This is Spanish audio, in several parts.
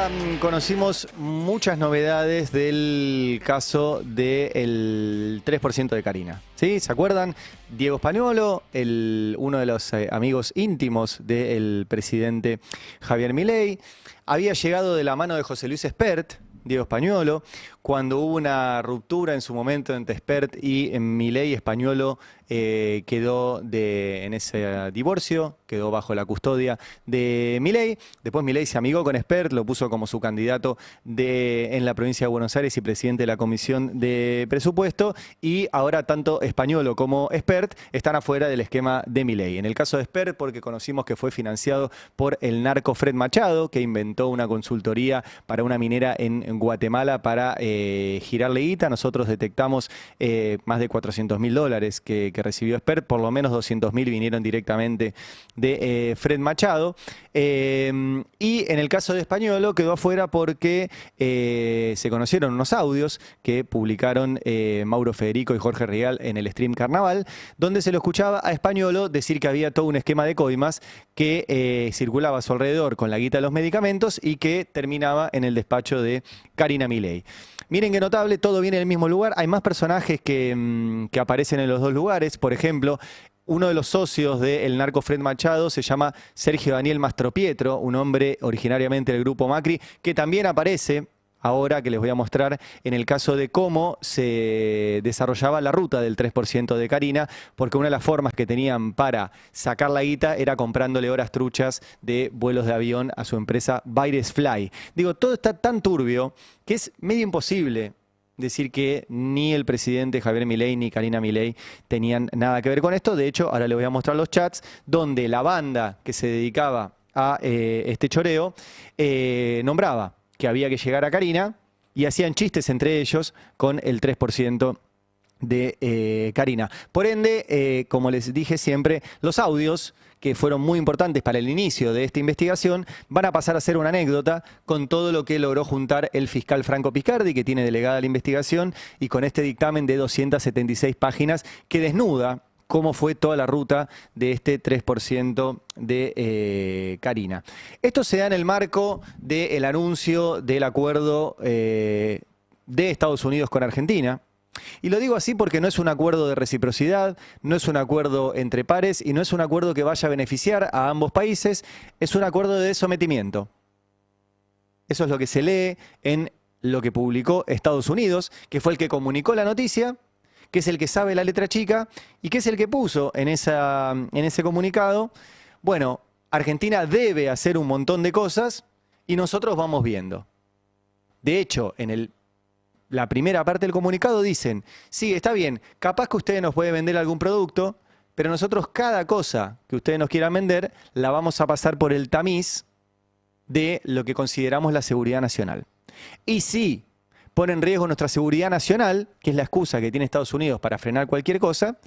semana conocimos muchas novedades del caso del 3% de Carina. ¿Sí? ¿Se acuerdan? Diego Spagnuolo, uno de los amigos íntimos del presidente Javier Milei, había llegado de la mano de José Luis Espert, Diego Spagnuolo, cuando hubo una ruptura en su momento entre Espert y Milei. Spagnuolo quedó en ese divorcio, quedó bajo la custodia de Milei. Después Milei se amigó con Espert, lo puso como su candidato en la provincia de Buenos Aires y presidente de la Comisión de Presupuesto. Y ahora tanto Spagnuolo como Espert están afuera del esquema de Milei. En el caso de Espert, porque conocimos que fue financiado por el narco Fred Machado, que inventó una consultoría para una minera en Guatemala para girarle guita. Nosotros detectamos más de $400.000 que recibió Espert, por lo menos 200.000 vinieron directamente de Fred Machado. Y en el caso de Spagnuolo quedó afuera porque se conocieron unos audios que publicaron Mauro Federico y Jorge Rial en el stream Carnaval, donde se lo escuchaba a Spagnuolo decir que había todo un esquema de coimas que circulaba a su alrededor con la guita de los medicamentos y que terminaba en el despacho de Karina Milei. Miren qué notable, todo viene del mismo lugar. Hay más personajes que aparecen en los dos lugares. Por ejemplo, uno de los socios del narco Fred Machado se llama Sergio Daniel Mastropietro, un hombre originariamente del grupo Macri, que también aparece ahora, que les voy a mostrar, en el caso de cómo se desarrollaba la ruta del 3% de Carina, porque una de las formas que tenían para sacar la guita era comprándole horas truchas de vuelos de avión a su empresa Baires Fly. Digo, todo está tan turbio que es medio imposible decir que ni el presidente Javier Milei ni Karina Milei tenían nada que ver con esto. De hecho, ahora les voy a mostrar los chats donde la banda que se dedicaba a este choreo nombraba que había que llegar a Karina y hacían chistes entre ellos con el 3% de Karina. Por ende, como les dije siempre, los audios que fueron muy importantes para el inicio de esta investigación van a pasar a ser una anécdota con todo lo que logró juntar el fiscal Franco Piscardi, que tiene delegada la investigación, y con este dictamen de 276 páginas que desnuda cómo fue toda la ruta de este 3% de Karina. Esto se da en el marco del anuncio del acuerdo de Estados Unidos con Argentina. Y lo digo así porque no es un acuerdo de reciprocidad, no es un acuerdo entre pares y no es un acuerdo que vaya a beneficiar a ambos países, es un acuerdo de sometimiento. Eso es lo que se lee en lo que publicó Estados Unidos, que fue el que comunicó la noticia, que es el que sabe la letra chica y que es el que puso en ese comunicado: bueno, Argentina debe hacer un montón de cosas y nosotros vamos viendo. De hecho, en la primera parte del comunicado dicen: sí, está bien, capaz que ustedes nos pueden vender algún producto, pero nosotros cada cosa que ustedes nos quieran vender la vamos a pasar por el tamiz de lo que consideramos la seguridad nacional. Y sí, pone en riesgo nuestra seguridad nacional, que es la excusa que tiene Estados Unidos para frenar cualquier cosa,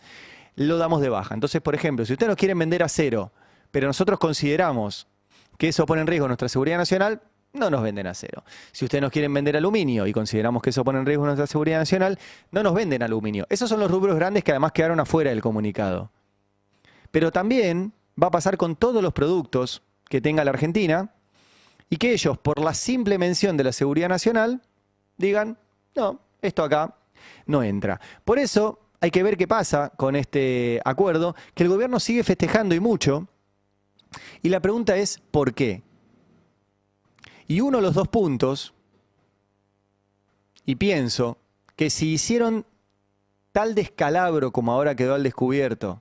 lo damos de baja. Entonces, por ejemplo, si ustedes nos quieren vender acero, pero nosotros consideramos que eso pone en riesgo nuestra seguridad nacional, no nos venden acero. Si ustedes nos quieren vender aluminio y consideramos que eso pone en riesgo nuestra seguridad nacional, no nos venden aluminio. Esos son los rubros grandes que además quedaron afuera del comunicado. Pero también va a pasar con todos los productos que tenga la Argentina y que ellos, por la simple mención de la seguridad nacional, digan: no, esto acá no entra. Por eso hay que ver qué pasa con este acuerdo, que el gobierno sigue festejando y mucho. Y la pregunta es, ¿por qué? Y uno de los dos puntos, y pienso que si hicieron tal descalabro como ahora quedó al descubierto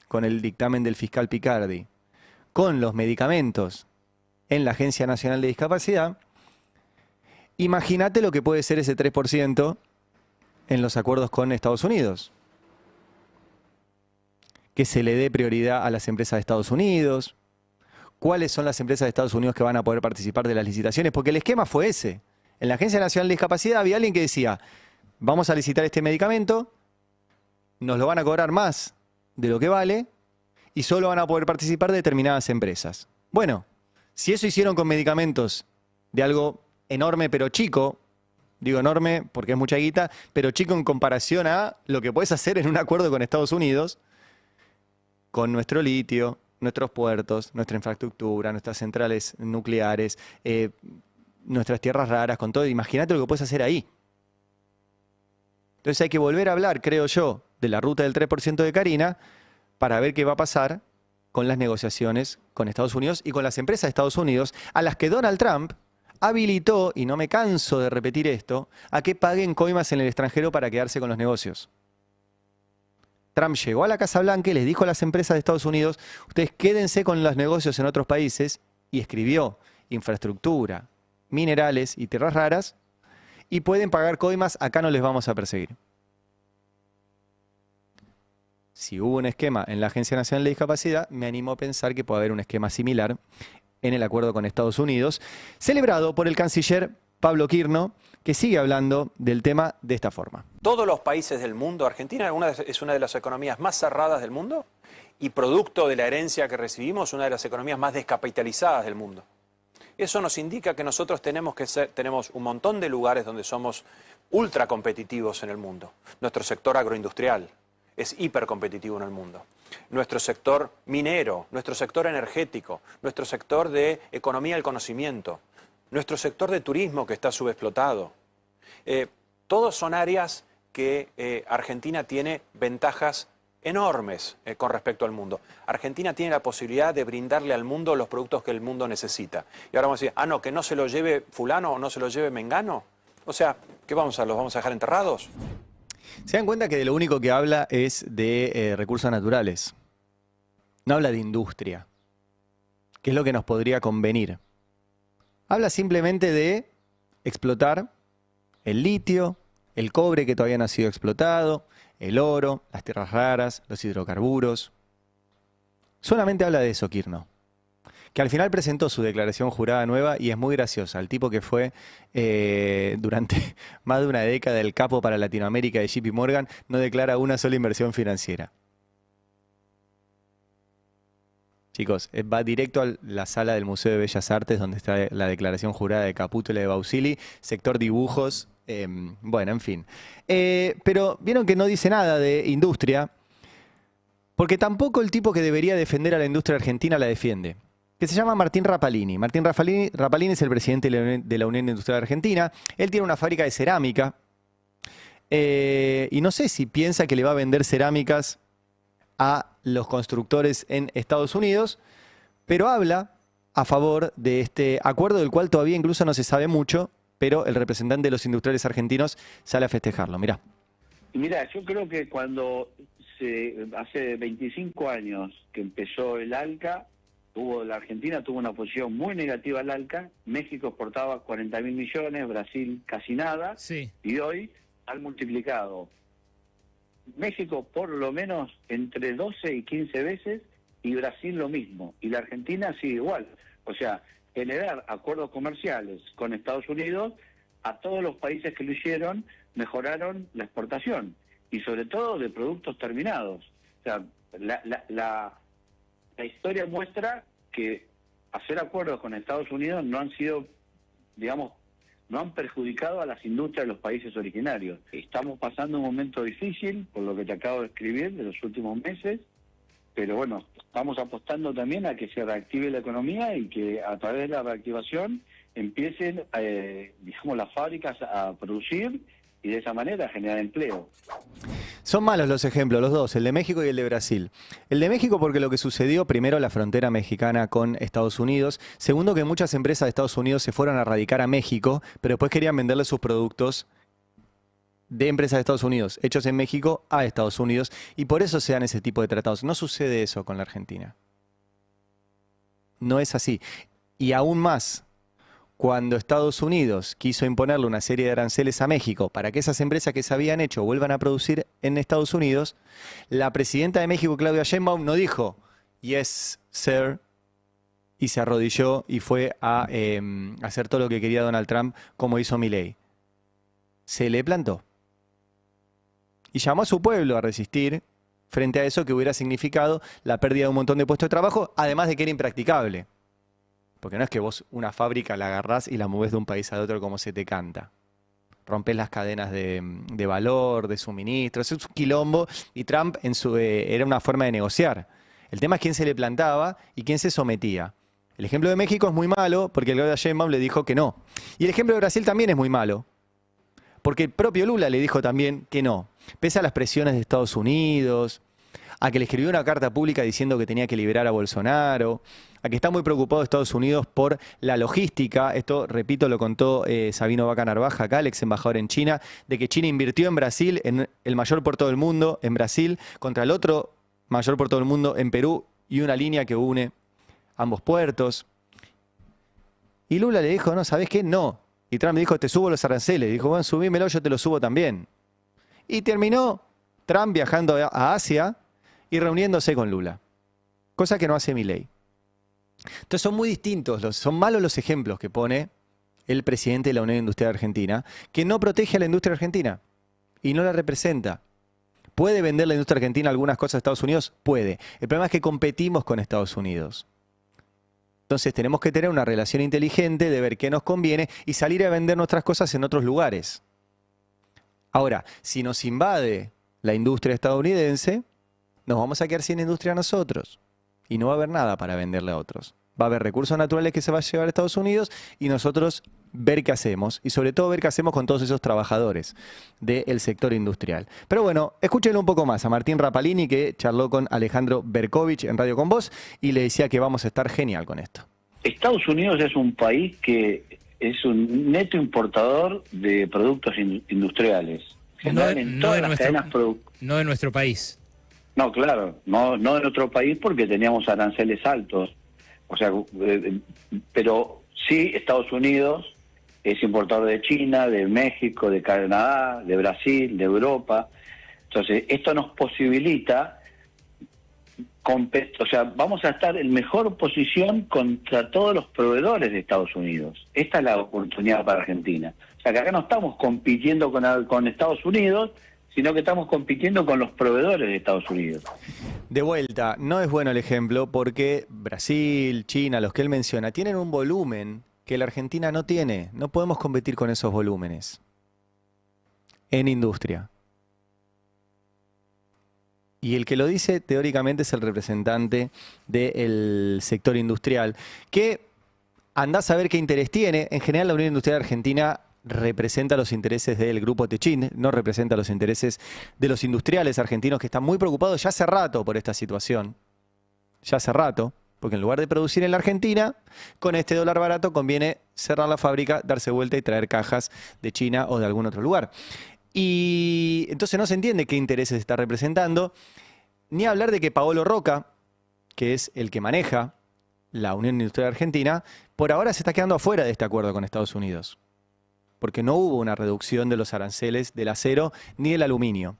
con el dictamen del fiscal Picardi, con los medicamentos en la Agencia Nacional de Discapacidad, imagínate lo que puede ser ese 3% en los acuerdos con Estados Unidos. Que se le dé prioridad a las empresas de Estados Unidos. ¿Cuáles son las empresas de Estados Unidos que van a poder participar de las licitaciones? Porque el esquema fue ese. En la Agencia Nacional de Discapacidad había alguien que decía: vamos a licitar este medicamento, nos lo van a cobrar más de lo que vale y solo van a poder participar determinadas empresas. Bueno, si eso hicieron con medicamentos de algo enorme pero chico, digo enorme porque es mucha guita, pero chico en comparación a lo que puedes hacer en un acuerdo con Estados Unidos, con nuestro litio, nuestros puertos, nuestra infraestructura, nuestras centrales nucleares, nuestras tierras raras, con todo. Imagínate lo que puedes hacer ahí. Entonces hay que volver a hablar, creo yo, de la ruta del 3% de Karina para ver qué va a pasar con las negociaciones con Estados Unidos y con las empresas de Estados Unidos, a las que Donald Trump habilitó, y no me canso de repetir esto, a que paguen coimas en el extranjero para quedarse con los negocios. Trump llegó a la Casa Blanca y les dijo a las empresas de Estados Unidos, ustedes quédense con los negocios en otros países, y escribió infraestructura, minerales y tierras raras, y pueden pagar coimas, acá no les vamos a perseguir. Si hubo un esquema en la Agencia Nacional de Discapacidad, me animo a pensar que puede haber un esquema similar en el acuerdo con Estados Unidos, celebrado por el canciller Pablo Quirno, que sigue hablando del tema de esta forma. Todos los países del mundo, Argentina es una de las economías más cerradas del mundo y producto de la herencia que recibimos, una de las economías más descapitalizadas del mundo. Eso nos indica que nosotros tenemos un montón de lugares donde somos ultra competitivos en el mundo. Nuestro sector agroindustrial es hipercompetitivo en el mundo. Nuestro sector minero, nuestro sector energético, nuestro sector de economía del conocimiento, nuestro sector de turismo que está subexplotado. Todos son áreas que Argentina tiene ventajas enormes con respecto al mundo. Argentina tiene la posibilidad de brindarle al mundo los productos que el mundo necesita. Y ahora vamos a decir, no, que no se lo lleve fulano o no se lo lleve mengano. O sea, ¿qué vamos a los vamos a dejar enterrados? Se dan cuenta que de lo único que habla es de recursos naturales. No habla de industria, que es lo que nos podría convenir. Habla simplemente de explotar el litio, el cobre que todavía no ha sido explotado, el oro, las tierras raras, los hidrocarburos. Solamente habla de eso Quirno, que al final presentó su declaración jurada nueva y es muy graciosa. El tipo que fue durante más de una década el capo para Latinoamérica de JP Morgan no declara una sola inversión financiera. Chicos, va directo a la sala del Museo de Bellas Artes donde está la declaración jurada de Caputo y de Bausili, sector dibujos, bueno, en fin. Pero vieron que no dice nada de industria, porque tampoco el tipo que debería defender a la industria argentina la defiende, que se llama Martín Rapalini. Martín Rapalini es el presidente de la Unión Industrial Argentina. Él tiene una fábrica de cerámica y no sé si piensa que le va a vender cerámicas a los constructores en Estados Unidos, pero habla a favor de este acuerdo del cual todavía incluso no se sabe mucho, pero el representante de los industriales argentinos sale a festejarlo. Mirá. Mira, yo creo que cuando hace 25 años que empezó el ALCA, la Argentina tuvo una posición muy negativa al ALCA, México exportaba 40.000 millones, Brasil casi nada, sí. Y hoy han multiplicado México por lo menos entre 12 y 15 veces y Brasil lo mismo, y la Argentina sigue igual. O sea, generar acuerdos comerciales con Estados Unidos, a todos los países que lo hicieron mejoraron la exportación y sobre todo de productos terminados. O sea, la historia muestra que hacer acuerdos con Estados Unidos no han sido, digamos, no han perjudicado a las industrias de los países originarios. Estamos pasando un momento difícil, por lo que te acabo de escribir, de los últimos meses, pero bueno, estamos apostando también a que se reactive la economía y que a través de la reactivación empiecen, digamos, las fábricas a producir y de esa manera generar empleo. Son malos los ejemplos, los dos, el de México y el de Brasil. El de México porque lo que sucedió, primero, la frontera mexicana con Estados Unidos. Segundo, que muchas empresas de Estados Unidos se fueron a radicar a México, pero después querían venderle sus productos de empresas de Estados Unidos, hechos en México, a Estados Unidos. Y por eso se dan ese tipo de tratados. No sucede eso con la Argentina. No es así. Y aún más, cuando Estados Unidos quiso imponerle una serie de aranceles a México para que esas empresas que se habían hecho vuelvan a producir en Estados Unidos, la presidenta de México, Claudia Sheinbaum, no dijo "yes, sir", y se arrodilló y fue a hacer todo lo que quería Donald Trump, como hizo Milei. Se le plantó. Y llamó a su pueblo a resistir frente a eso que hubiera significado la pérdida de un montón de puestos de trabajo, además de que era impracticable. Porque no es que vos una fábrica la agarrás y la movés de un país al otro como se te canta. Rompés las cadenas de valor, de suministro, es un quilombo. Y Trump era una forma de negociar. El tema es quién se le plantaba y quién se sometía. El ejemplo de México es muy malo porque el Claudia Sheinbaum le dijo que no. Y el ejemplo de Brasil también es muy malo porque el propio Lula le dijo también que no. Pese a las presiones de Estados Unidos, a que le escribió una carta pública diciendo que tenía que liberar a Bolsonaro, a que está muy preocupado Estados Unidos por la logística. Esto, repito, lo contó Sabino Vaca Narvaja acá, el ex embajador en China, de que China invirtió en Brasil, en el mayor puerto del mundo, en Brasil, contra el otro mayor puerto del mundo, en Perú, y una línea que une ambos puertos. Y Lula le dijo, no, ¿sabés qué? No. Y Trump le dijo, te subo los aranceles. Dijo, bueno, subímelo, yo te lo subo también. Y terminó Trump viajando a Asia y reuniéndose con Lula. Cosa que no hace Milei. Entonces son muy distintos, son malos los ejemplos que pone el presidente de la Unión Industrial Argentina, que no protege a la industria argentina y no la representa. ¿Puede vender la industria argentina algunas cosas a Estados Unidos? Puede. El problema es que competimos con Estados Unidos. Entonces tenemos que tener una relación inteligente de ver qué nos conviene y salir a vender nuestras cosas en otros lugares. Ahora, si nos invade la industria estadounidense, nos vamos a quedar sin industria nosotros. Y no va a haber nada para venderle a otros. Va a haber recursos naturales que se va a llevar a Estados Unidos y nosotros ver qué hacemos. Y sobre todo ver qué hacemos con todos esos trabajadores del sector industrial. Pero bueno, escúchenlo un poco más a Martín Rapalini, que charló con Alejandro Berkovich en Radio Con Vos y le decía que vamos a estar genial con esto. Estados Unidos es un país que es un neto importador de productos industriales. No de nuestro país. No, claro, no de nuestro país porque teníamos aranceles altos. O sea, pero sí Estados Unidos es importador de China, de México, de Canadá, de Brasil, de Europa. Entonces, esto nos posibilita, o sea, vamos a estar en mejor posición contra todos los proveedores de Estados Unidos. Esta es la oportunidad para Argentina. O sea, que acá no estamos compitiendo con Estados Unidos, sino que estamos compitiendo con los proveedores de Estados Unidos. De vuelta, no es bueno el ejemplo porque Brasil, China, los que él menciona, tienen un volumen que la Argentina no tiene. No podemos competir con esos volúmenes en industria. Y el que lo dice teóricamente es el representante del sector industrial, que anda a saber qué interés tiene. En general, la Unión Industrial Argentina representa los intereses del grupo Techint, no representa los intereses de los industriales argentinos que están muy preocupados ya hace rato por esta situación. Ya hace rato, porque en lugar de producir en la Argentina, con este dólar barato conviene cerrar la fábrica, darse vuelta y traer cajas de China o de algún otro lugar. Y entonces no se entiende qué intereses está representando, ni hablar de que Paolo Roca, que es el que maneja la Unión Industrial Argentina, por ahora se está quedando afuera de este acuerdo con Estados Unidos. Porque no hubo una reducción de los aranceles del acero ni del aluminio,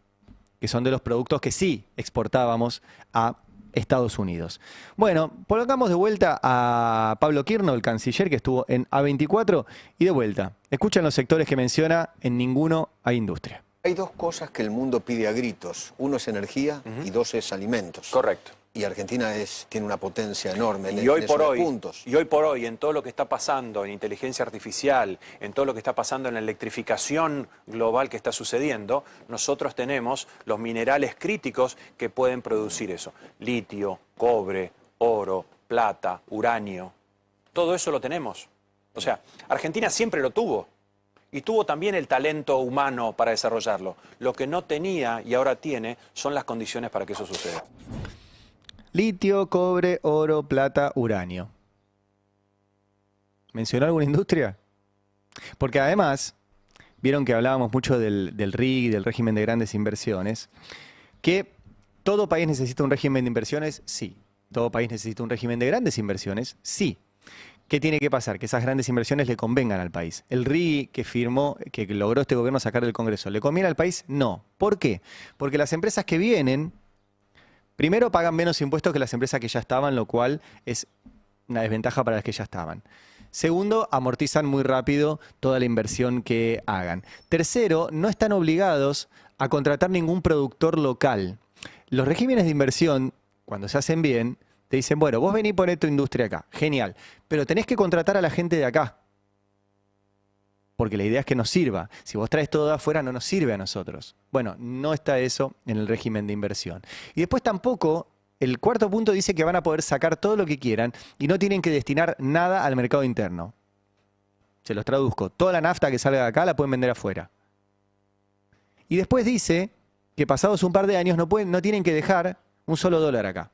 que son de los productos que sí exportábamos a Estados Unidos. Bueno, colocamos de vuelta a Pablo Quirno, el canciller, que estuvo en A24, y de vuelta. Escuchan los sectores que menciona, en ninguno hay industria. Hay dos cosas que el mundo pide a gritos. Uno es energía y dos es alimentos. Correcto. Y Argentina tiene una potencia enorme en Y hoy esos dos puntos. Y hoy por hoy, en todo lo que está pasando en inteligencia artificial, en todo lo que está pasando en la electrificación global que está sucediendo, nosotros tenemos los minerales críticos que pueden producir eso. Litio, cobre, oro, plata, uranio. Todo eso lo tenemos. O sea, Argentina siempre lo tuvo. Y tuvo también el talento humano para desarrollarlo. Lo que no tenía y ahora tiene son las condiciones para que eso suceda. Litio, cobre, oro, plata, uranio. ¿Mencionó alguna industria? Porque además, vieron que hablábamos mucho del RIG, del régimen de grandes inversiones, que todo país necesita un régimen de inversiones, sí. Todo país necesita un régimen de grandes inversiones, sí. ¿Qué tiene que pasar? Que esas grandes inversiones le convengan al país. El RIGI que logró este gobierno sacar del Congreso, ¿le conviene al país? No. ¿Por qué? Porque las empresas que vienen, primero pagan menos impuestos que las empresas que ya estaban, lo cual es una desventaja para las que ya estaban. Segundo, amortizan muy rápido toda la inversión que hagan. Tercero, no están obligados a contratar ningún productor local. Los regímenes de inversión, cuando se hacen bien, te dicen, bueno, vos vení y poné tu industria acá. Genial. Pero tenés que contratar a la gente de acá. Porque la idea es que nos sirva. Si vos traes todo de afuera, no nos sirve a nosotros. Bueno, no está eso en el régimen de inversión. Y después tampoco El cuarto punto dice que van a poder sacar todo lo que quieran y no tienen que destinar nada al mercado interno. Se los traduzco. Toda la nafta que salga de acá la pueden vender afuera. Y después dice que pasados un par de años no tienen que dejar un solo dólar acá.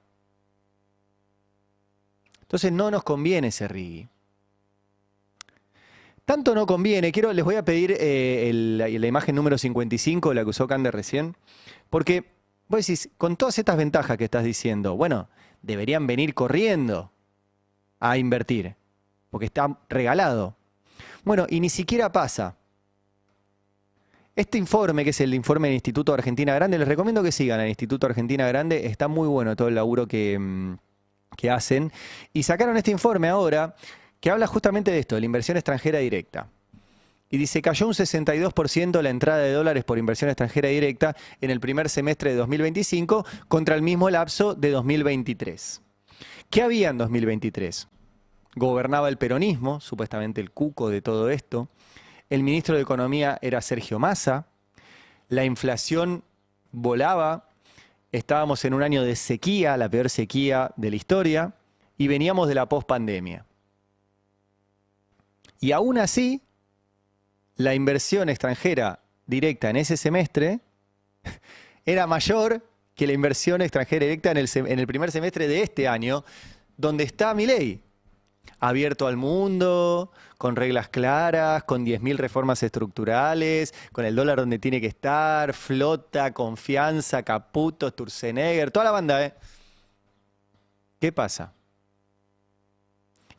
Entonces no nos conviene ese RIGI. Tanto no conviene, les voy a pedir la imagen número 55, la que usó Cande recién, porque vos decís, con todas estas ventajas que estás diciendo, bueno, deberían venir corriendo a invertir, porque está regalado. Bueno, y ni siquiera pasa. Este informe, que es el informe del Instituto Argentina Grande, les recomiendo que sigan al Instituto Argentina Grande, está muy bueno todo el laburo que hacen. Y sacaron este informe ahora que habla justamente de esto, de la inversión extranjera directa. Y dice, cayó un 62% la entrada de dólares por inversión extranjera directa en el primer semestre de 2025 contra el mismo lapso de 2023. ¿Qué había en 2023? Gobernaba el peronismo, supuestamente el cuco de todo esto. El ministro de Economía era Sergio Massa. La inflación volaba. Estábamos en un año de sequía, la peor sequía de la historia. Y veníamos de la pospandemia. Y aún así, la inversión extranjera directa en ese semestre era mayor que la inversión extranjera directa en el primer semestre de este año, donde está Milei, abierto al mundo, con reglas claras, con 10.000 reformas estructurales, con el dólar donde tiene que estar, flota, confianza, Caputo, Sturzenegger, toda la banda, ¿eh? ¿Qué pasa?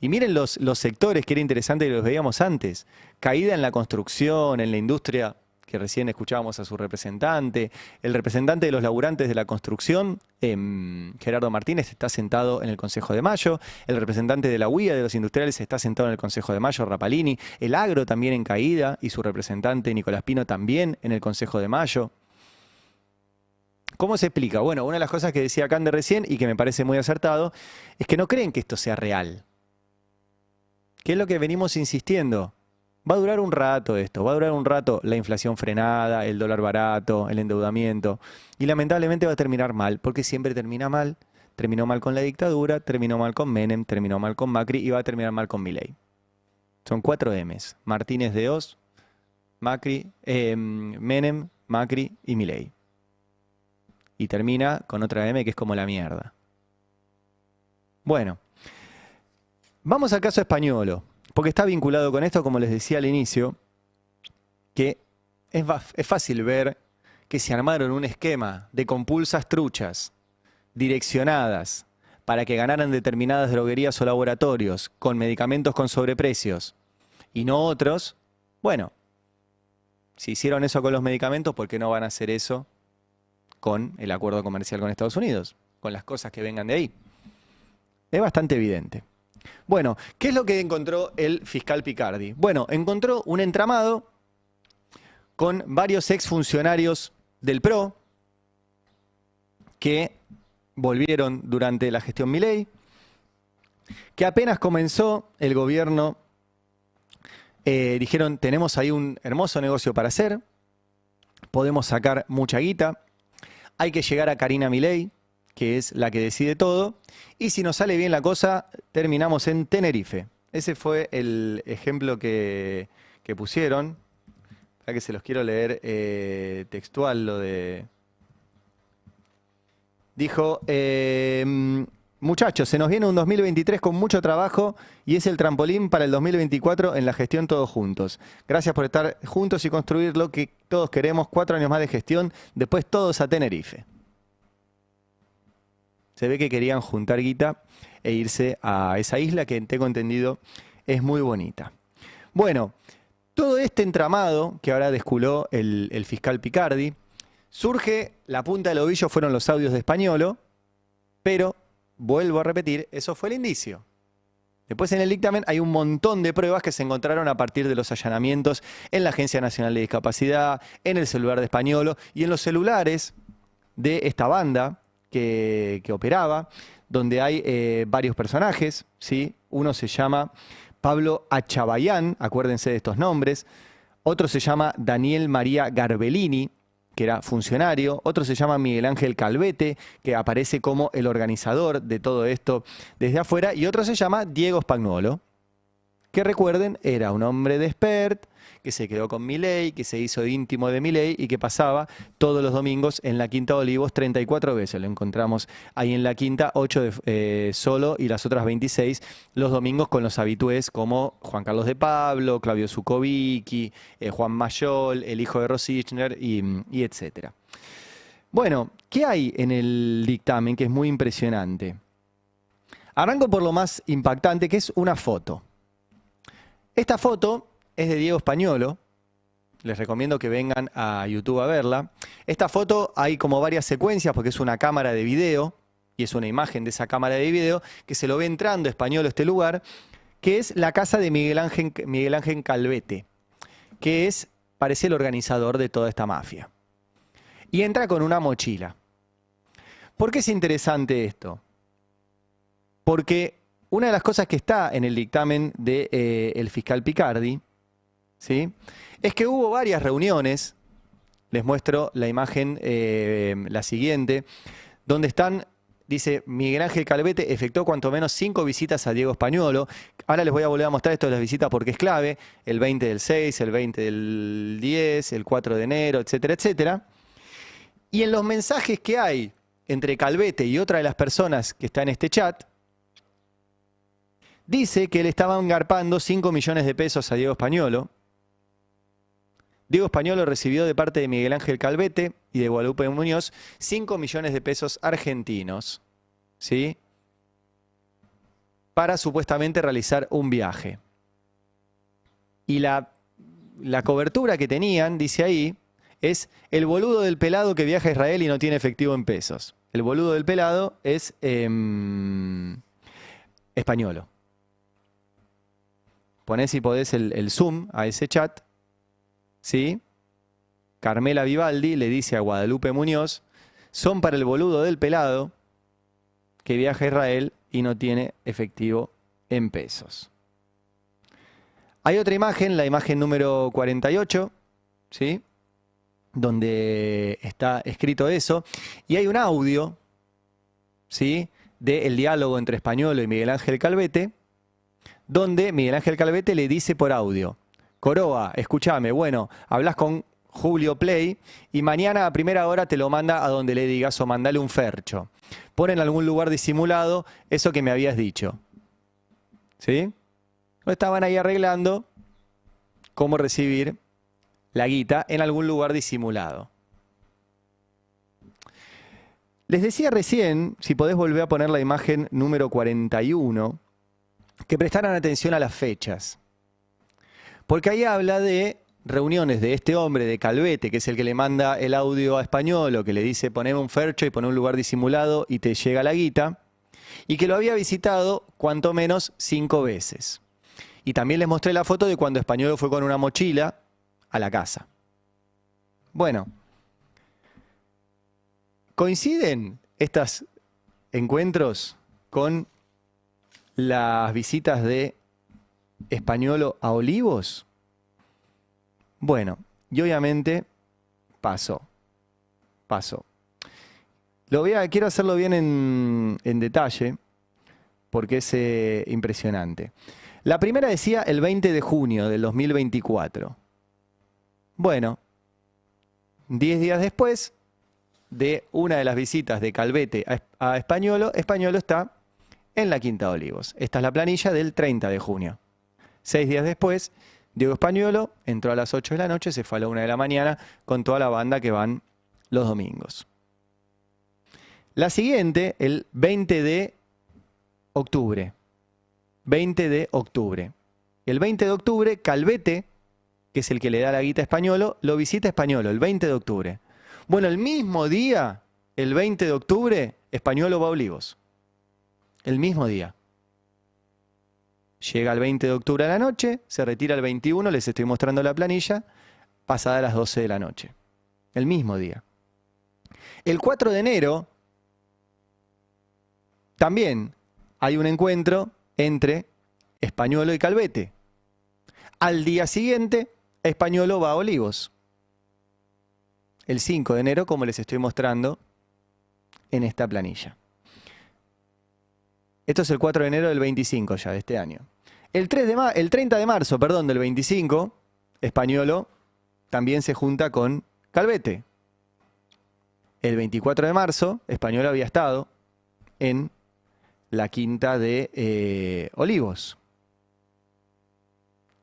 Y miren los sectores que era interesante que los veíamos antes. Caída en la construcción, en la industria, que recién escuchábamos a su representante. El representante de los laburantes de la construcción, Gerardo Martínez, está sentado en el Consejo de Mayo. El representante de la UIA, de los industriales, está sentado en el Consejo de Mayo, Rapalini. El agro también en caída y su representante, Nicolás Pino, también en el Consejo de Mayo. ¿Cómo se explica? Bueno, una de las cosas que decía Cande recién y que me parece muy acertado es que no creen que esto sea real. ¿Qué es lo que venimos insistiendo? Va a durar un rato esto, va a durar un rato la inflación frenada, el dólar barato, el endeudamiento. Y lamentablemente va a terminar mal, porque siempre termina mal. Terminó mal con la dictadura, terminó mal con Menem, terminó mal con Macri y va a terminar mal con Milei. Son 4 M's. Martínez de Oz, Menem, Macri y Milei. Y termina con otra M que es como la mierda. Bueno. Vamos al caso Españolo, porque está vinculado con esto, como les decía al inicio, que es fácil ver que se armaron un esquema de compulsas truchas direccionadas para que ganaran determinadas droguerías o laboratorios con medicamentos con sobreprecios y no otros. Bueno, si hicieron eso con los medicamentos, ¿por qué no van a hacer eso con el acuerdo comercial con Estados Unidos? Con las cosas que vengan de ahí. Es bastante evidente. Bueno, ¿qué es lo que encontró el fiscal Picardi? Bueno, encontró un entramado con varios exfuncionarios del PRO que volvieron durante la gestión Milei, que apenas comenzó el gobierno, dijeron, tenemos ahí un hermoso negocio para hacer, podemos sacar mucha guita, hay que llegar a Karina Milei, que es la que decide todo, y si nos sale bien la cosa, terminamos en Tenerife. Ese fue el ejemplo que pusieron. Para que se los quiero leer textual, lo de... Dijo, muchachos, se nos viene un 2023 con mucho trabajo y es el trampolín para el 2024 en la gestión todos juntos. Gracias por estar juntos y construir lo que todos queremos, 4 años más de gestión, después todos a Tenerife. Se ve que querían juntar guita e irse a esa isla que tengo entendido es muy bonita. Bueno, todo este entramado que ahora desculó el fiscal Picardi, surge, la punta del ovillo fueron los audios de Españolo, pero, vuelvo a repetir, eso fue el indicio. Después en el dictamen hay un montón de pruebas que se encontraron a partir de los allanamientos en la Agencia Nacional de Discapacidad, en el celular de Españolo y en los celulares de esta banda que operaba, donde hay varios personajes, ¿sí? Uno se llama Pablo Achabayán, acuérdense de estos nombres. Otro se llama Daniel María Garbellini, que era funcionario. Otro se llama Miguel Ángel Calvete, que aparece como el organizador de todo esto desde afuera. Y otro se llama Diego Spagnuolo, que recuerden, era un hombre de Espert, que se quedó con Milei, que se hizo íntimo de Milei y que pasaba todos los domingos en la Quinta de Olivos 34 veces. Lo encontramos ahí en la Quinta, 8 solo y las otras 26 los domingos con los habitués como Juan Carlos de Pablo, Claudio Zucovicki, Juan Mayol, el hijo de Rosichner y etcétera. Bueno, ¿qué hay en el dictamen que es muy impresionante? Arranco por lo más impactante, que es una foto. Esta foto es de Diego Spagnuolo. Les recomiendo que vengan a YouTube a verla. Esta foto hay como varias secuencias porque es una cámara de video y es una imagen de esa cámara de video que se lo ve entrando Spagnuolo a este lugar, que es la casa de Miguel Ángel Calvete, que parece el organizador de toda esta mafia. Y entra con una mochila. ¿Por qué es interesante esto? Porque una de las cosas que está en el dictamen del fiscal Picardi, ¿sí?, es que hubo varias reuniones, les muestro la imagen, la siguiente, donde están, dice, Miguel Ángel Calvete efectuó cuanto menos 5 visitas a Diego Spagnuolo. Ahora les voy a volver a mostrar esto de las visitas porque es clave, el 20 del 6, el 20 del 10, el 4 de enero, etcétera, etcétera. Y en los mensajes que hay entre Calvete y otra de las personas que está en este chat, dice que le estaban garpando 5 millones de pesos a Diego Spagnuolo. Diego Spagnuolo recibió de parte de Miguel Ángel Calvete y de Guadalupe Muñoz 5 millones de pesos argentinos, ¿sí?, para supuestamente realizar un viaje. Y la cobertura que tenían, dice ahí, es el boludo del pelado que viaja a Israel y no tiene efectivo en pesos. El boludo del pelado es Spagnuolo. Ponés si podés el zoom a ese chat, ¿sí? Carmela Vivaldi le dice a Guadalupe Muñoz, son para el boludo del pelado que viaja a Israel y no tiene efectivo en pesos. Hay otra imagen, la imagen número 48, ¿sí?, donde está escrito eso, y hay un audio, ¿sí?, del diálogo entre Spagnuolo y Miguel Ángel Calvete, donde Miguel Ángel Calvete le dice por audio, Coroa, escúchame, bueno, hablas con Julio Play y mañana a primera hora te lo manda a donde le digas o mandale un fercho. Pon en algún lugar disimulado eso que me habías dicho. ¿Sí? Lo estaban ahí arreglando cómo recibir la guita en algún lugar disimulado. Les decía recién, si podés volver a poner la imagen número 41, que prestaran atención a las fechas. Porque ahí habla de reuniones de este hombre, de Calvete, que es el que le manda el audio a Spagnuolo, que le dice poneme un fercho y poné un lugar disimulado y te llega la guita, y que lo había visitado cuanto menos 5 veces. Y también les mostré la foto de cuando Spagnuolo fue con una mochila a la casa. Bueno, ¿coinciden estos encuentros con las visitas de Spagnuolo a Olivos? Bueno, y obviamente pasó. Quiero hacerlo bien en detalle, porque es impresionante. La primera decía el 20 de junio del 2024. Bueno, 10 días después de una de las visitas de Calvete a Spagnuolo, Spagnuolo está en la Quinta de Olivos. Esta es la planilla del 30 de junio. 6 días después, Diego Spagnuolo entró a las 8 de la noche, se fue a la 1 de la mañana con toda la banda que van los domingos. La siguiente, el 20 de octubre. 20 de octubre. El 20 de octubre, Calvete, que es el que le da la guita a Spagnuolo, lo visita Spagnuolo, el 20 de octubre. Bueno, el mismo día, el 20 de octubre, Spagnuolo va a Olivos. El mismo día. Llega el 20 de octubre a la noche, se retira el 21, les estoy mostrando la planilla, pasada las 12 de la noche. El mismo día. El 4 de enero, también hay un encuentro entre Spagnuolo y Calvete. Al día siguiente, Spagnuolo va a Olivos. el 5 de enero, como les estoy mostrando en esta planilla. Esto es el 4 de enero del 25 ya, de este año. El 30 de marzo, perdón, del 25, Españolo también se junta con Calvete. El 24 de marzo, Españolo había estado en la quinta de Olivos.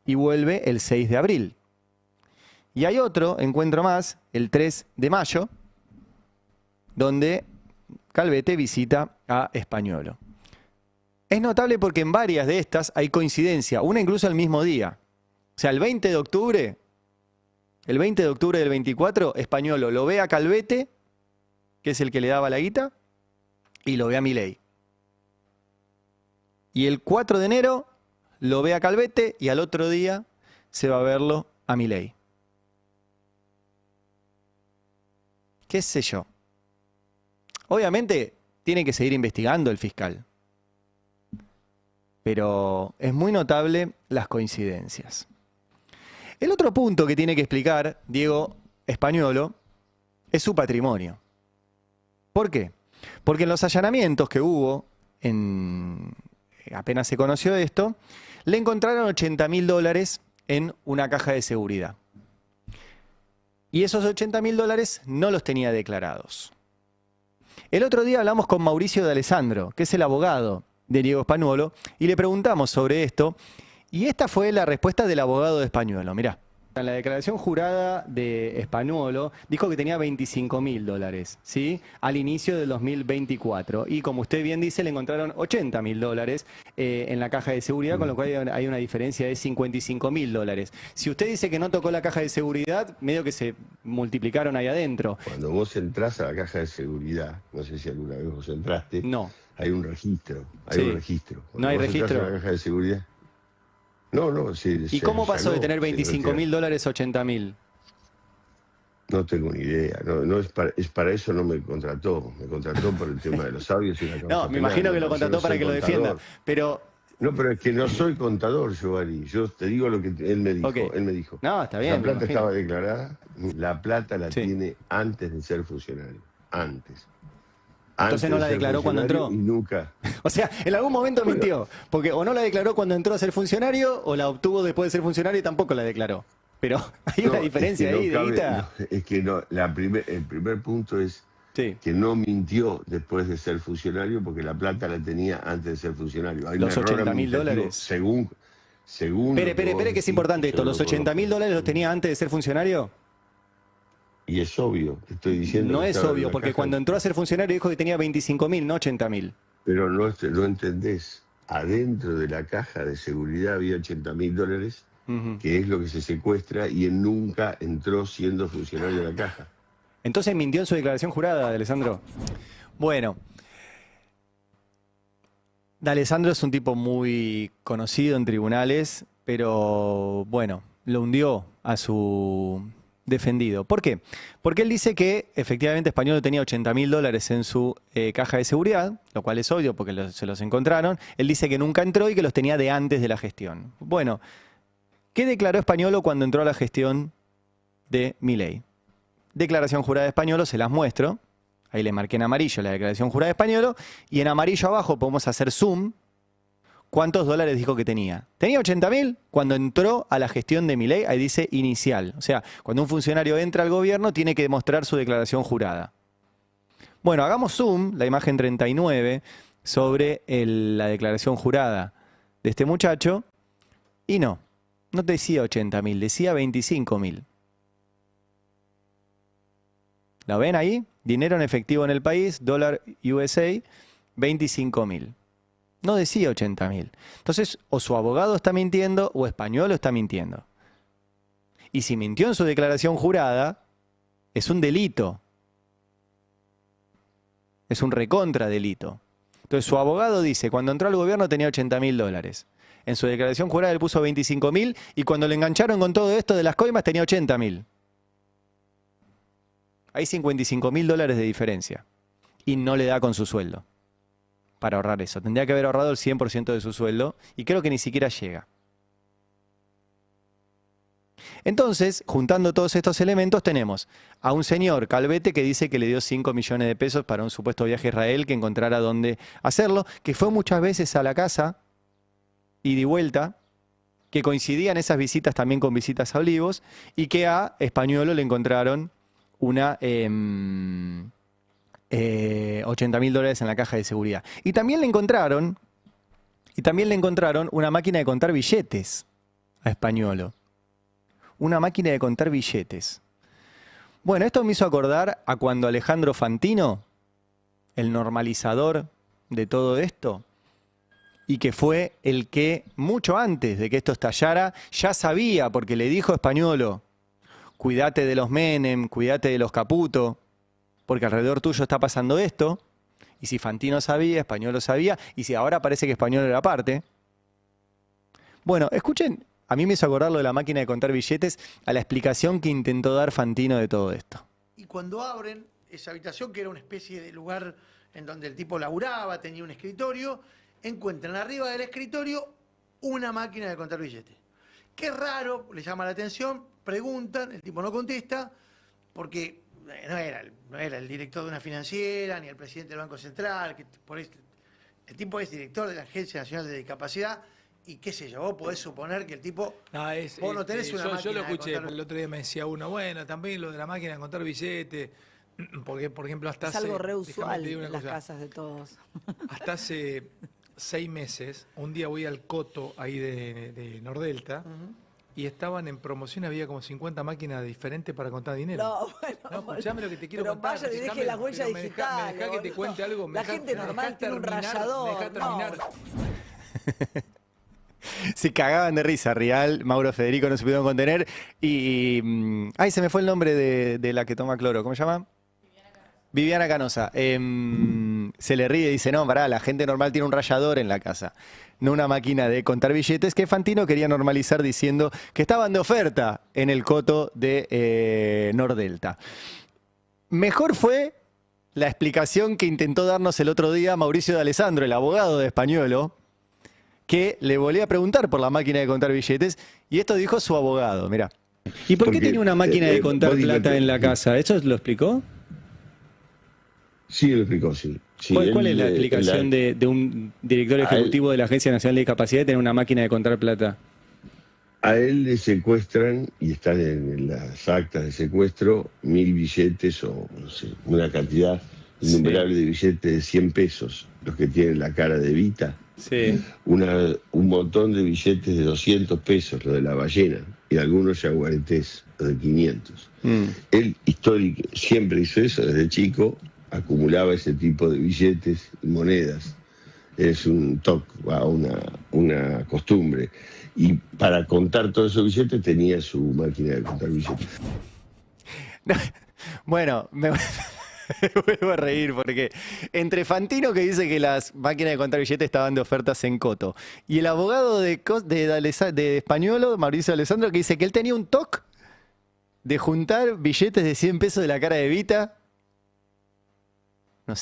Y vuelve el 6 de abril. Y hay otro encuentro más, el 3 de mayo, donde Calvete visita a Españolo. Es notable porque en varias de estas hay coincidencia, una incluso el mismo día. O sea, el 20 de octubre del 24, Españolo lo ve a Calvete, que es el que le daba la guita, y lo ve a Milei. Y el 4 de enero lo ve a Calvete y al otro día se va a verlo a Milei. ¿Qué sé yo? Obviamente tiene que seguir investigando el fiscal. Pero es muy notable las coincidencias. El otro punto que tiene que explicar Diego Españolo es su patrimonio. ¿Por qué? Porque en los allanamientos que hubo, apenas se conoció esto, le encontraron $80.000 en una caja de seguridad. Y esos $80.000 no los tenía declarados. El otro día hablamos con Mauricio de Alessandro, que es el abogado de Diego Españolo, y le preguntamos sobre esto, y esta fue la respuesta del abogado de Españolo. Mirá. En la declaración jurada de Españolo dijo que tenía $25.000, ¿sí? Al inicio del 2024. Y como usted bien dice, le encontraron $80.000 en la caja de seguridad, con lo cual hay una diferencia de $55.000. Si usted dice que no tocó la caja de seguridad, medio que se multiplicaron ahí adentro. Cuando vos entrás a la caja de seguridad, no sé si alguna vez vos entraste, no. Hay un registro. Sí. Un registro. ¿No hay registro? A la caja de seguridad. No, sí. ¿Y cómo pasó de tener $25.000 a $80.000? No tengo ni idea. No es para eso no me contrató. Me contrató por el tema de los sabios y la No, me imagino que lo contrató para que lo defienda. Pero no, pero es que no soy contador, Giovanni. Yo te digo lo que él me dijo. Okay. Él me dijo. No, está bien. La plata estaba declarada. La plata la tiene antes de ser funcionario. Antes. Entonces no la declaró cuando entró. Y nunca. O sea, en algún momento mintió. Porque o no la declaró cuando entró a ser funcionario, o la obtuvo después de ser funcionario y tampoco la declaró. Pero hay una diferencia ahí, Dieguita. Es que no, el primer punto es que no mintió después de ser funcionario, porque la plata la tenía antes de ser funcionario. Hay los $80.000. Según. Espere, que es importante esto. ¿Los $80.000 los tenía antes de ser funcionario? Y es obvio, te estoy diciendo. No es obvio, porque cuando entró a ser funcionario dijo que tenía 25.000, no 80.000. Pero no entendés. Adentro de la caja de seguridad había $80.000, que es lo que se secuestra, y él nunca entró siendo funcionario de la caja. Entonces mintió en su declaración jurada, Alessandro. Bueno, D'Alessandro es un tipo muy conocido en tribunales, pero bueno, lo hundió a su defendido. ¿Por qué? Porque él dice que efectivamente Españolo tenía $80.000 en su caja de seguridad, lo cual es obvio porque se los encontraron. Él dice que nunca entró y que los tenía de antes de la gestión. Bueno, ¿qué declaró Españolo cuando entró a la gestión de Milei? Declaración jurada de Españolo, se las muestro. Ahí le marqué en amarillo la declaración jurada de Españolo, y en amarillo abajo podemos hacer zoom. ¿Cuántos dólares dijo que tenía? Tenía $80.000 cuando entró a la gestión de Milei, ahí dice inicial. O sea, cuando un funcionario entra al gobierno tiene que demostrar su declaración jurada. Bueno, hagamos zoom, la imagen 39, sobre la declaración jurada de este muchacho, y no decía $80.000, decía $25.000. ¿Lo ven ahí? Dinero en efectivo en el país, dólar USA, $25.000. No decía $80.000. Entonces, o su abogado está mintiendo o Españolo está mintiendo. Y si mintió en su declaración jurada, es un delito. Es un recontra delito. Entonces, su abogado dice, cuando entró al gobierno tenía $80.000. En su declaración jurada le puso $25.000 y cuando le engancharon con todo esto de las coimas tenía $80.000. Hay $55.000 de diferencia. Y no le da con su sueldo para ahorrar eso. Tendría que haber ahorrado el 100% de su sueldo y creo que ni siquiera llega. Entonces, juntando todos estos elementos, tenemos a un señor, Calvete, que dice que le dio 5 millones de pesos para un supuesto viaje a Israel, que encontrara dónde hacerlo, que fue muchas veces a la casa, ida y vuelta, que coincidían esas visitas también con visitas a Olivos, y que a Españolo le encontraron una 80.000 dólares en la caja de seguridad. Y también le encontraron una máquina de contar billetes a Españolo. Una máquina de contar billetes. Bueno, esto me hizo acordar a cuando Alejandro Fantino, el normalizador de todo esto, y que fue el que, mucho antes de que esto estallara, ya sabía, porque le dijo a Españolo, cuídate de los Menem, cuídate de los Caputo, porque alrededor tuyo está pasando esto, y si Fantino sabía, Españolo sabía, y si ahora parece que Españolo era parte. Bueno, escuchen, a mí me hizo acordar lo de la máquina de contar billetes, a la explicación que intentó dar Fantino de todo esto. Y cuando abren esa habitación, que era una especie de lugar en donde el tipo laburaba, tenía un escritorio, encuentran arriba del escritorio una máquina de contar billetes. Qué raro, le llama la atención, preguntan, el tipo no contesta, porque no era el director de una financiera, ni el presidente del Banco Central, el tipo es director de la Agencia Nacional de Discapacidad, y qué sé yo, vos podés suponer que el tipo... vos no tenés una máquina. Yo lo escuché, el otro día me decía uno, bueno, también lo de la máquina de contar billetes, porque por ejemplo hasta es algo re usual en las casas de todos. Hasta hace 6 meses, un día voy al Coto ahí de Nordelta, y estaban en promoción, había como 50 máquinas diferentes para contar dinero. No, bueno, no, escuchame lo que te quiero pero contar. Vaya y deje la huella digital. Me dejá que te cuente algo. La gente normal tiene un rallador. Me dejá terminar. Se cagaban de risa, Rial, Mauro, Federico no se pudieron contener. Ay, se me fue el nombre de la que toma cloro. ¿Cómo se llama? Viviana Canosa. Se le ríe y dice, no, pará, la gente normal tiene un rallador en la casa, no una máquina de contar billetes, que Fantino quería normalizar diciendo que estaban de oferta en el Coto de Nordelta. Mejor fue la explicación que intentó darnos el otro día Mauricio de Alessandro, el abogado de Españolo, que le volví a preguntar por la máquina de contar billetes, y esto dijo su abogado, mirá. ¿Y por qué tenía una máquina de contar plata en la casa? ¿Eso lo explicó? Sí, lo explicó, sí. Sí, ¿Cuál es la explicación de un director ejecutivo de la Agencia Nacional de Discapacidad de tener una máquina de contar plata? A él le secuestran, y están en las actas de secuestro, 1000 billetes o no sé, una cantidad innumerable de billetes de 100 pesos, los que tienen la cara de Evita. Sí. Un montón de billetes de 200 pesos, lo de la ballena, y algunos yaguaretés, los de 500. Él siempre hizo eso desde chico, acumulaba ese tipo de billetes y monedas. Es un toque, una costumbre. Y para contar todos esos billetes tenía su máquina de contar billetes. Bueno, me vuelvo a reír porque entre Fantino, que dice que las máquinas de contar billetes estaban de ofertas en Coto, y el abogado de Españolo, Mauricio Alessandro, que dice que él tenía un toque de juntar billetes de 100 pesos de la cara de Evita.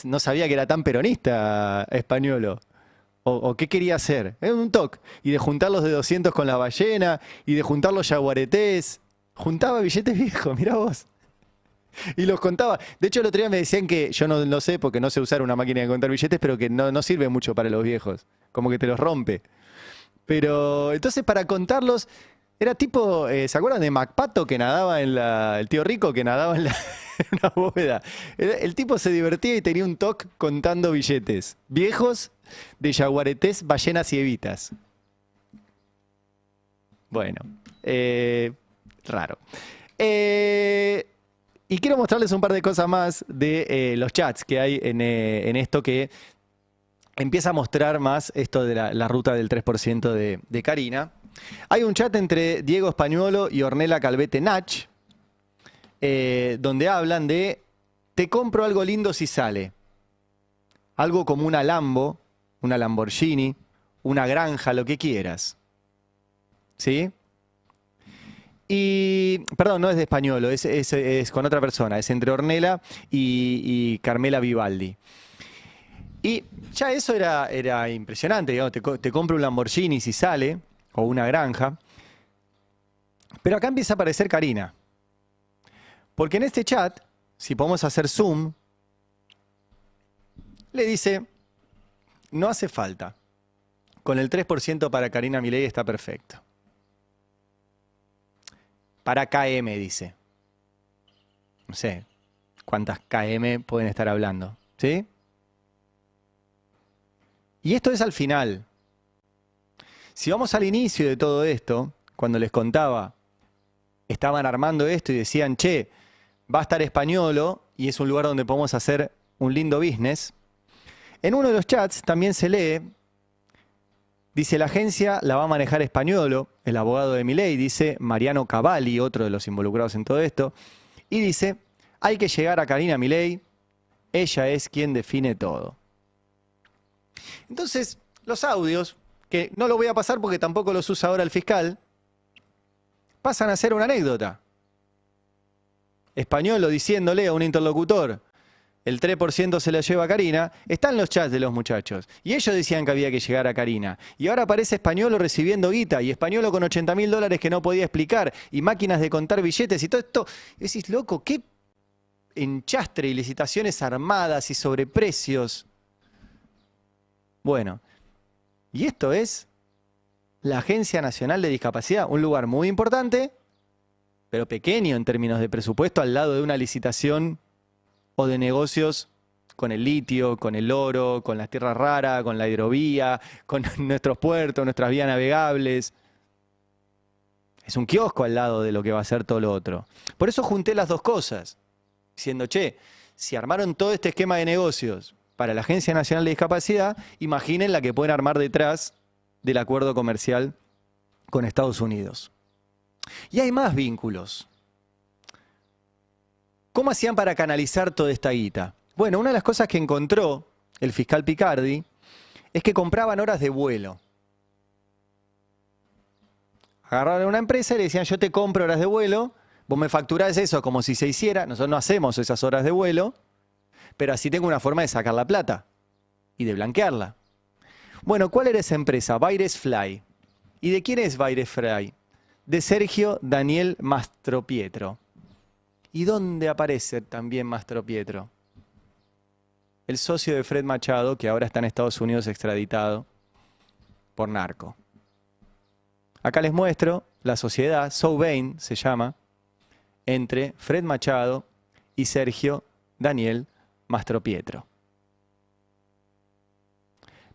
No sabía que era tan peronista Españolo. ¿O qué quería hacer? Era un toque. Y de juntar los de 200 con la ballena, y de juntar los yaguaretés. Juntaba billetes viejos, mirá vos. Y los contaba. De hecho, el otro día me decían que, yo no sé porque no sé usar una máquina de contar billetes, pero que no sirve mucho para los viejos. Como que te los rompe. Pero entonces para contarlos, era tipo, ¿se acuerdan de MacPato que nadaba el tío rico que nadaba en una bóveda? El tipo se divertía y tenía un toque contando billetes viejos de yaguaretés, ballenas y evitas. Bueno, raro. Y quiero mostrarles un par de cosas más de los chats que hay en esto, que empieza a mostrar más esto de la ruta del 3% de Karina. Hay un chat entre Diego Españolo y Ornella Calvete Nach, donde hablan de, te compro algo lindo si sale. Algo como una Lambo, una Lamborghini, una granja, lo que quieras. ¿Sí? Y, perdón, no es de Españolo, es con otra persona, es entre Ornella y Carmela Vivaldi. Y ya eso era impresionante, digamos, te compro un Lamborghini si sale, o una granja. Pero acá empieza a aparecer Karina. Porque en este chat, si podemos hacer zoom, le dice, no hace falta. Con el 3% para Karina Milei está perfecto. Para KM, dice. No sé cuántas KM pueden estar hablando, ¿sí? Y esto es al final. Si vamos al inicio de todo esto, cuando les contaba, estaban armando esto y decían, che, va a estar Españolo y es un lugar donde podemos hacer un lindo business. En uno de los chats también se lee, dice, la agencia la va a manejar Españolo, el abogado de Milei, dice Mariano Cavalli, otro de los involucrados en todo esto, y dice, hay que llegar a Karina Milei, ella es quien define todo. Entonces, los audios, que no lo voy a pasar porque tampoco los usa ahora el fiscal, pasan a ser una anécdota. Españolo diciéndole a un interlocutor, el 3% se la lleva a Karina, está en los chats de los muchachos. Y ellos decían que había que llegar a Karina. Y ahora aparece Españolo recibiendo guita, y Españolo con $80.000 que no podía explicar, y máquinas de contar billetes, y todo esto. Y decís, loco, qué enchastre y licitaciones armadas y sobreprecios. Bueno, y esto es la Agencia Nacional de Discapacidad, un lugar muy importante, pero pequeño en términos de presupuesto, al lado de una licitación o de negocios con el litio, con el oro, con las tierras raras, con la hidrovía, con nuestros puertos, nuestras vías navegables. Es un kiosco al lado de lo que va a ser todo lo otro. Por eso junté las dos cosas, diciendo, che, si armaron todo este esquema de negocios para la Agencia Nacional de Discapacidad, imaginen la que pueden armar detrás del acuerdo comercial con Estados Unidos. Y hay más vínculos. ¿Cómo hacían para canalizar toda esta guita? Bueno, una de las cosas que encontró el fiscal Picardi es que compraban horas de vuelo. Agarraron a una empresa y le decían, yo te compro horas de vuelo, vos me facturás eso como si se hiciera, nosotros no hacemos esas horas de vuelo, pero así tengo una forma de sacar la plata y de blanquearla. Bueno, ¿cuál era esa empresa? Baires Fly. ¿Y de quién es Baires Fly? De Sergio Daniel Mastropietro. ¿Y dónde aparece también Mastropietro? El socio de Fred Machado, que ahora está en Estados Unidos extraditado por narco. Acá les muestro la sociedad, Sobein se llama, entre Fred Machado y Sergio Daniel Mastropietro.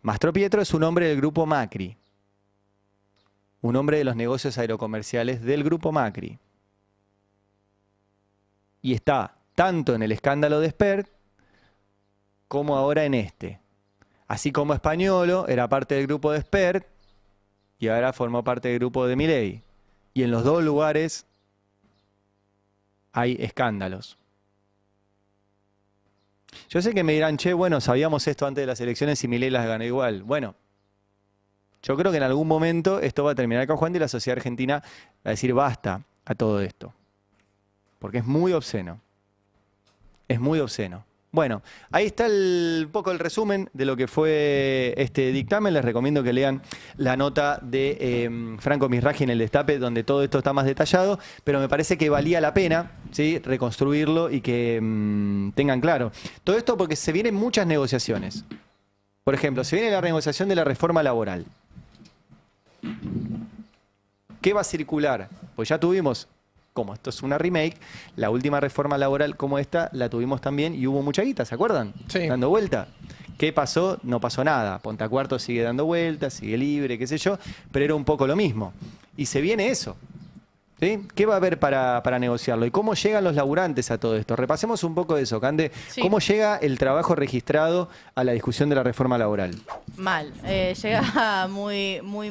Mastropietro es un hombre del grupo Macri, un hombre de los negocios aerocomerciales del grupo Macri. Y está tanto en el escándalo de Spert como ahora en este. Así como Españolo era parte del grupo de Spert y ahora formó parte del grupo de Milei. Y en los dos lugares hay escándalos. Yo sé que me dirán, che, bueno, sabíamos esto antes de las elecciones y Milei las ganó igual. Bueno, yo creo que en algún momento esto va a terminar cojando y la sociedad argentina va a decir basta a todo esto. Porque es muy obsceno. Es muy obsceno. Bueno, ahí está un poco el resumen de lo que fue este dictamen. Les recomiendo que lean la nota de Franco Misragi en El Destape, donde todo esto está más detallado, pero me parece que valía la pena, ¿sí?, reconstruirlo y que tengan claro. Todo esto porque se vienen muchas negociaciones. Por ejemplo, se viene la renegociación de la reforma laboral. ¿Qué va a circular? Pues ya tuvimos, como esto es una remake, la última reforma laboral como esta la tuvimos también y hubo mucha guita, ¿se acuerdan? Sí. Dando vuelta. ¿Qué pasó? No pasó nada. Pontacuarto sigue dando vueltas, sigue libre, qué sé yo, pero era un poco lo mismo. Y se viene eso. ¿Sí? ¿Qué va a haber para negociarlo? ¿Y cómo llegan los laburantes a todo esto? Repasemos un poco de eso, Cande. Sí. ¿Cómo llega el trabajo registrado a la discusión de la reforma laboral? Mal. Llega muy